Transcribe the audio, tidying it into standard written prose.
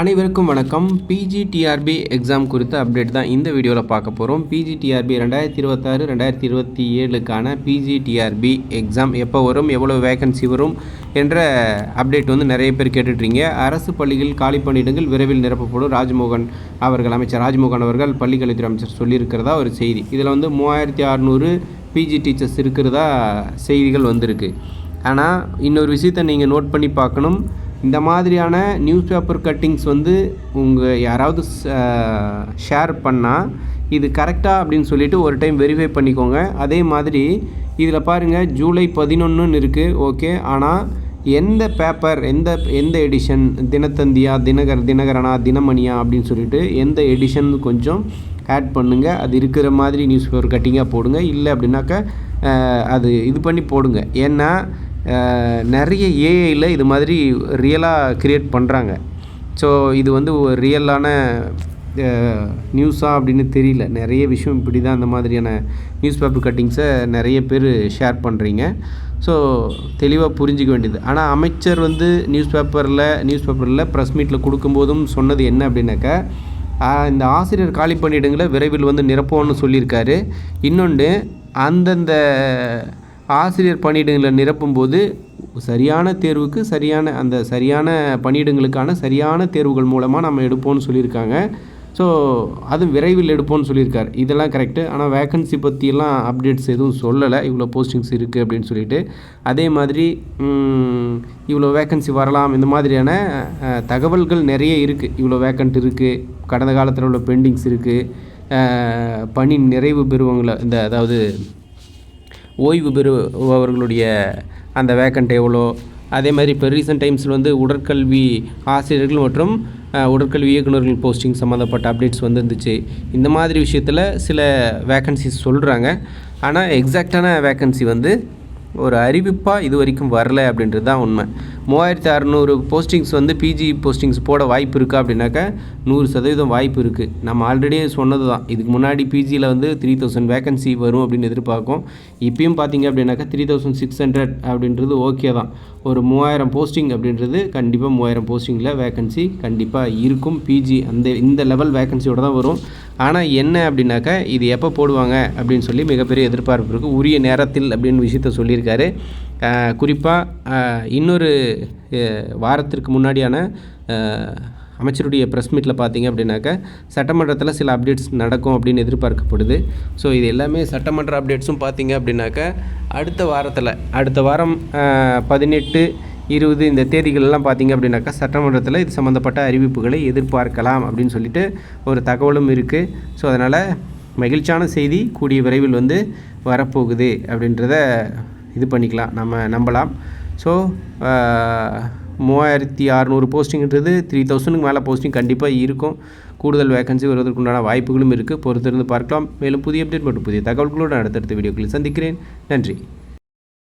அனைவருக்கும் வணக்கம். PGTRB exam குறித்த அப்டேட் தான் இந்த வீடியோவில் பார்க்க போகிறோம். பிஜிடிஆர்பி 2026 2027க்கான பிஜிடிஆர்பி எக்ஸாம் எப்போ வரும், எவ்வளோ வேகன்சி வரும் என்ற அப்டேட் நிறைய பேர் கேட்டுட்ருங்க. அரசு பள்ளிகள் காலி பணியிடங்கள் விரைவில் நிரப்பப்படும். அமைச்சர் ராஜ்மோகன் அவர்கள் பள்ளிக்கல்வித்துறை அமைச்சர் சொல்லியிருக்கிறதா ஒரு செய்தி. இதில் 3600 பிஜி டீச்சர்ஸ் இருக்கிறதா செய்திகள் வந்திருக்கு. ஆனால் இன்னொரு விஷயத்தை நீங்கள் நோட் பண்ணி பார்க்கணும். இந்த மாதிரியான நியூஸ் பேப்பர் கட்டிங்ஸ் உங்கள் யாராவது ஷேர் பண்ணால் இது கரெக்டாக அப்படின்னு சொல்லிவிட்டு ஒரு டைம் வெரிஃபை பண்ணிக்கோங்க. அதே மாதிரி இதில் பாருங்கள், ஜூலை 11ன்னு இருக்குது, ஓகே. ஆனால் எந்த பேப்பர், எந்த எடிஷன், தினத்தந்தியா, தினகரனா, தினமணியா அப்படின்னு சொல்லிட்டு எந்த எடிஷன் கொஞ்சம் ஆட் பண்ணுங்கள். அது இருக்கிற மாதிரி நியூஸ் பேப்பர் கட்டிங்காக போடுங்க. இல்லை அப்படின்னாக்கா அது இது பண்ணி போடுங்க. ஏன்னா நிறைய ஏஐயில் இது மாதிரி ரியலாக க்ரியேட் பண்ணுறாங்க. ஸோ இது ஒரு ரியலான நியூஸாக அப்படின்னு தெரியல. நிறைய விஷயம் இப்படி தான் அந்த மாதிரியான நியூஸ் பேப்பர் கட்டிங்ஸை நிறைய பேர் ஷேர் பண்ணுறீங்க. ஸோ தெளிவாக புரிஞ்சிக்க வேண்டியது. ஆனால் அமைச்சர் நியூஸ் பேப்பரில் ப்ரெஸ் மீட்டில் கொடுக்கும்போதும் சொன்னது என்ன அப்படின்னாக்கா, இந்த ஆசிரியர் காலி பணியிடங்களை விரைவில் நிரப்போன்னு சொல்லியிருக்காரு. இன்னொன்று, அந்தந்த ஆசிரியர் பணியிடங்களை நிரப்பும்போது சரியான தேர்வுக்கு சரியான பணியிடங்களுக்கான சரியான தேர்வுகள் மூலமாக நம்ம எடுப்போம்னு சொல்லியிருக்காங்க. ஸோ அதுவும் விரைவில் எடுப்போம்னு சொல்லியிருக்காரு. இதெல்லாம் கரெக்டு. ஆனால் வேக்கன்சி பற்றியெல்லாம் அப்டேட்ஸ் எதுவும் சொல்லலை, இவ்வளோ போஸ்டிங்ஸ் இருக்குது அப்படின்னு சொல்லிட்டு. அதே மாதிரி இவ்வளோ வேக்கன்சி வரலாம், இந்த மாதிரியான தகவல்கள் நிறைய இருக்குது. இவ்வளோ வேக்கன்ட் இருக்குது, கடந்த காலத்தில் உள்ள பெண்டிங்ஸ் இருக்குது, பணி நிறைவு பெறுவங்களை அதாவது ஓய்வு பெறுபவர்களுடைய அந்த வேக்கண்ட் எவ்வளோ. அதே மாதிரி இப்போ ரீசெண்ட் டைம்ஸில் உடற்கல்வி ஆசிரியர்கள் மற்றும் உடற்கல்வி இயக்குநர்கள் போஸ்டிங் சம்மந்தப்பட்ட அப்டேட்ஸ் வந்துருந்துச்சு. இந்த மாதிரி விஷயத்தில் சில வேக்கன்சிஸ் சொல்கிறாங்க. ஆனால் எக்ஸாக்டான வேக்கன்சி ஒரு அறிவிப்பாக இது வரைக்கும் வரல அப்படின்றது தான் உண்மை. 3600 போஸ்டிங்ஸ் பிஜி போஸ்டிங்ஸ் போட வாய்ப்பு இருக்கா அப்படின்னாக்கா 100% வாய்ப்பு இருக்குது. நம்ம ஆல்ரெடியே சொன்னது தான். இதுக்கு முன்னாடி பிஜியில் 3000 வேக்கன்சி வரும் அப்படின்னு எதிர்பார்க்கும். இப்பயும் பார்த்தீங்க அப்படின்னாக்கா 3600 அப்படின்றது ஓகே தான். ஒரு 3000 போஸ்டிங் அப்படின்றது கண்டிப்பாக 3000 போஸ்டிங்கில் வேக்கன்சி கண்டிப்பாக இருக்கும். பிஜி இந்த லெவல் வேக்கன்சியோடு தான் வரும். ஆனால் என்ன அப்படின்னாக்கா, இது எப்போ போடுவாங்க அப்படின்னு சொல்லி மிகப்பெரிய எதிர்பார்ப்பு இருக்குது. உரிய நேரத்தில் அப்படின்னு விஷயத்த சொல்லியிருக்காரு. குறிப்பாக இன்னொரு வாரத்திற்கு முன்னாடியான அமைச்சருடைய ப்ரெஸ் மீட்டில் பார்த்தீங்க அப்படின்னாக்கா, சட்டமன்றத்தில் சில அப்டேட்ஸ் நடக்கும் அப்படின்னு எதிர்பார்க்கப்படுது. ஸோ இது எல்லாமே சட்டமன்ற அப்டேட்ஸும் பார்த்தீங்க அப்படின்னாக்கா அடுத்த வாரம் 18, 20 இந்த தேதிகளெல்லாம் பார்த்திங்க அப்படின்னாக்கா சட்டமன்றத்தில் இது சம்மந்தப்பட்ட அறிவிப்புகளை எதிர்பார்க்கலாம் அப்படின்னு சொல்லிட்டு ஒரு தகவலும் இருக்குது. ஸோ அதனால் மகிழ்ச்சியான செய்தி கூடிய விரைவில் வரப்போகுது அப்படின்றத இது பண்ணிக்கலாம், நம்ம நம்பலாம். ஸோ 3600 போஸ்டிங்கிறது 3000க்கு மேலே போஸ்டிங் கண்டிப்பாக இருக்கும். கூடுதல் வேகன்சி வருவதற்குண்டான வாய்ப்புகளும் இருக்குது. பொறுத்திருந்து பார்க்கலாம். மேலும் புதிய அப்டேட் மற்றும் புதிய தகவல்களோடு அடுத்தடுத்த வீடியோக்களில் சந்திக்கிறேன். நன்றி.